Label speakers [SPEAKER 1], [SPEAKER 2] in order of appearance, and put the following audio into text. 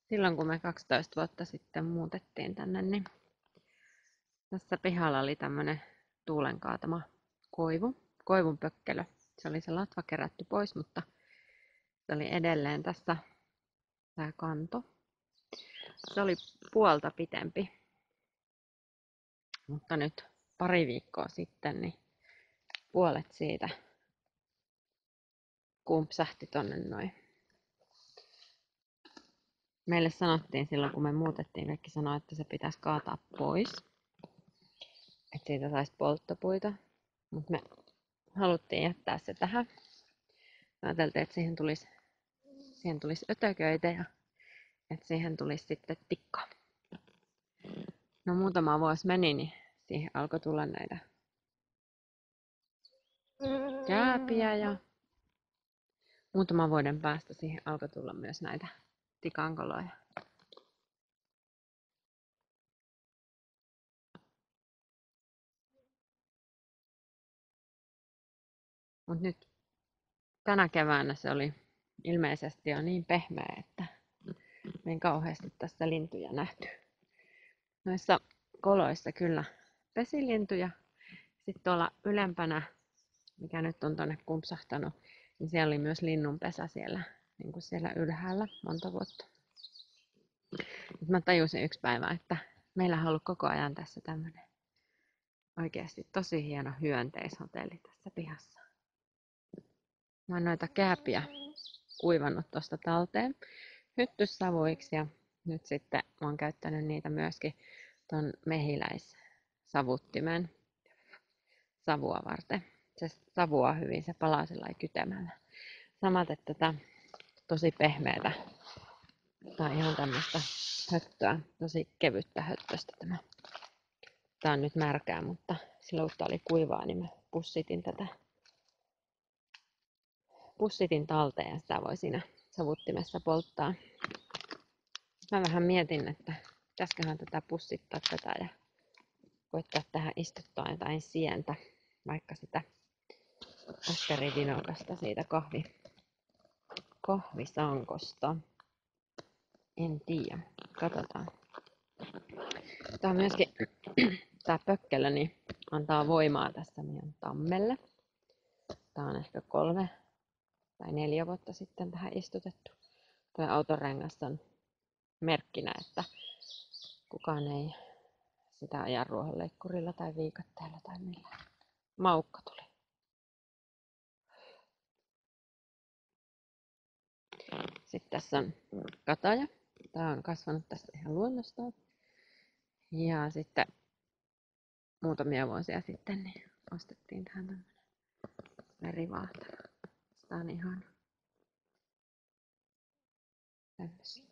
[SPEAKER 1] Silloin kun me 12 vuotta sitten muutettiin tänne, niin tässä pihalla oli tämmöinen tuulen kaatama koivun pökkelö. Se oli se latva kerätty pois, mutta se oli edelleen tässä tämä kanto. Se oli puolta pitempi, mutta nyt pari viikkoa sitten niin puolet siitä kumpsahti tonne noin. Meille sanottiin silloin, kun me muutettiin, kaikki sanoi, että se pitäisi kaataa pois, että siitä saisi polttopuita, mutta me haluttiin jättää se tähän. Me ajateltiin, että siihen tulisi ötököitä ja että siihen tulisi sitten tikka. No muutama vuosi meni, niin siihen alkoi tulla näitä kääpiä ja muutaman vuoden päästä siihen alkoi tulla myös näitä tikankoloja. Mutta nyt tänä keväänä se oli ilmeisesti jo niin pehmeä, että me ei kauheasti tästä lintuja nähty. Noissa koloissa kyllä pesilintuja. Sitten tuolla ylempänä, mikä nyt on tuonne kumpsahtanut, niin siellä oli myös linnunpesä siellä, niin kuin siellä ylhäällä monta vuotta. Nyt mä tajusin yksi päivä, että meillä on ollut koko ajan tässä tämmöinen oikeasti tosi hieno hyönteishotelli tässä pihassa. Mä oon noita kääpiä kuivannut tuosta talteen hyttyssavuiksi ja nyt sitten mä oon käyttänyt niitä myöskin ton mehiläissavuttimen savua varten. Se savuaa hyvin, se palaa sellainen kytemällä. Samaten tätä tosi pehmeätä. Tää on ihan tämmöistä höttöä, tosi kevyttä höttöstä tämä. Tää on nyt märkää, mutta silloin kun tää oli kuivaa, niin mä pussitin talteen ja sitä voi siinä savuttimessa polttaa. Mä vähän mietin, että pitäisiköhän tätä pussittaa tätä ja koittaa tähän istuttaa jotain sientä, vaikka sitä askerivinokasta siitä kahvisankosta. En tiedä, katsotaan. Tää on myöskin, tää pökkelö niin antaa voimaa tässä meidän tammelle. Tää on ehkä 3 tai 4 vuotta sitten tähän istutettu. Tuo autorengas on merkkinä, että kukaan ei sitä aja ruohonleikkurilla tai viikatteella tai millään. Maukka tuli. Sitten tässä on kataja. Tämä on kasvanut tästä ihan luonnostaan. Ja sitten muutamia vuosia sitten niin ostettiin tähän tämmöinen verivaahto. Tämä on ihan tämmöisiä.